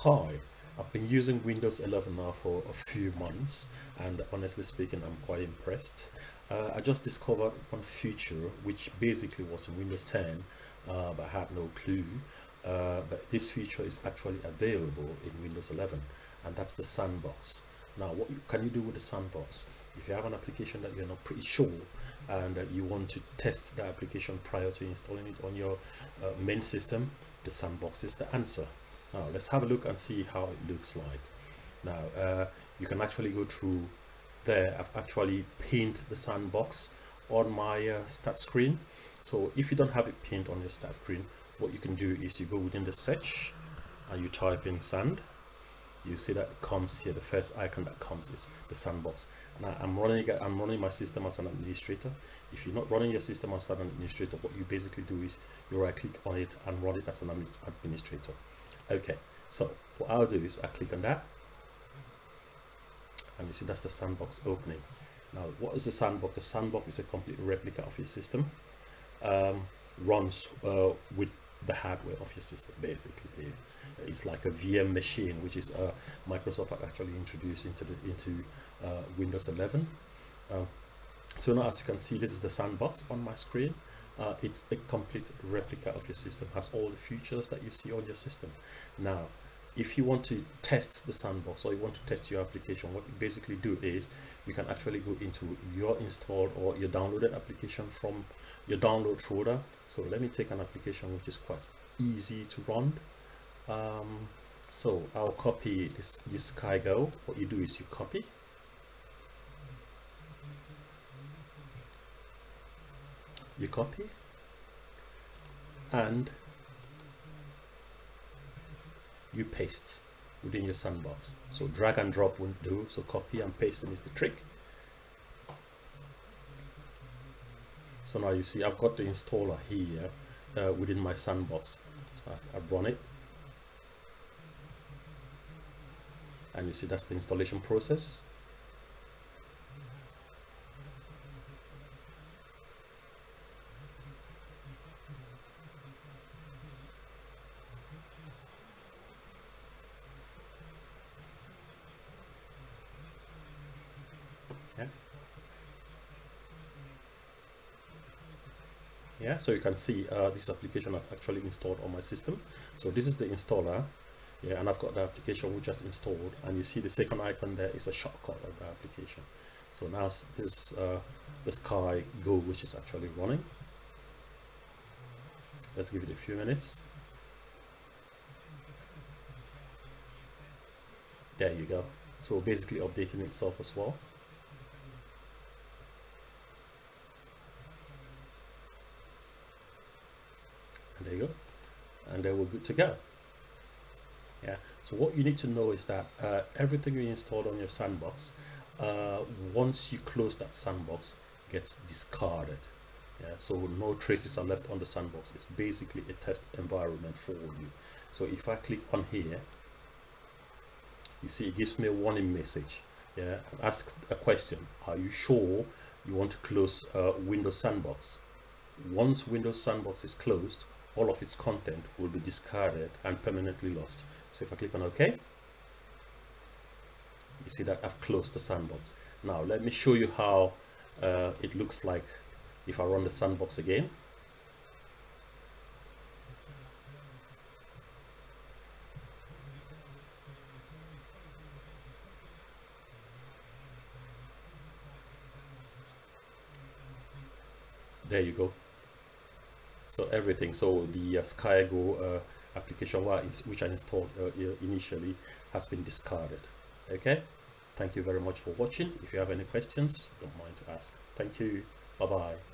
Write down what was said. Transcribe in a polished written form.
Hi, I've been using Windows 11 now for a few months, and honestly speaking, I'm quite impressed. I just discovered one feature which basically was in Windows 10, but I had no clue. But this feature is actually available in Windows 11, and that's the sandbox. Now, can you do with the sandbox? If you have an application that you're not pretty sure and you want to test the application prior to installing it on your main system, the sandbox is the answer. Now let's have a look and see how it looks like. Now you can actually go through there. I've actually pinned the sandbox on my start screen. So if you don't have it pinned on your start screen, what you can do is you go within the search and you type in sand. You see that it comes here. The first icon that comes is the sandbox. Now I'm running my system as an administrator. If you're not running your system as an administrator, what you basically do is you right click on it and run it as an administrator. Okay, so what I'll do is I click on that, and you see that's the sandbox opening. Now, what is the sandbox? The sandbox is a complete replica of your system, runs with the hardware of your system. Basically, it's like a VM machine, which is Microsoft actually introduced into Windows 11. So now, as you can see, this is the sandbox on my screen. It's a complete replica of your system, has all the features that you see on your system. Now, if you want to test the sandbox or you want to test your application, what you basically do is you can actually go into your installed or your downloaded application from your download folder. So let me take an application which is quite easy to run. So I'll copy this SkyGo. What you do is you copy, and you paste within your sandbox. So drag and drop won't do, so copy and pasting is the trick. So now you see I've got the installer here within my sandbox. So I've run it, and you see that's the installation process. Yeah, so you can see this application has actually installed on my system. So this is the installer, yeah, and I've got the application which has installed, and you see the second icon there is a shortcut of the application. So now this the SkyGo, which is actually running. Let's give it a few minutes. There you go. So basically updating itself as well. And there you go, and then we're good to go. Yeah, so what you need to know is that everything you installed on your sandbox, once you close that sandbox, gets discarded. Yeah, so no traces are left on the sandbox. It's basically a test environment for you. So if I click on here, you see it gives me a warning message. Yeah, and ask a question: are you sure you want to close Windows Sandbox? Once Windows Sandbox is closed, all of its content will be discarded and permanently lost. So if I click on OK, you see that I've closed the sandbox. Now let me show you how it looks like if I run the sandbox again. There you go. So everything, so the SkyGo application which I installed initially has been discarded. Okay, thank you very much for watching. If you have any questions, don't mind to ask. Thank you. Bye bye.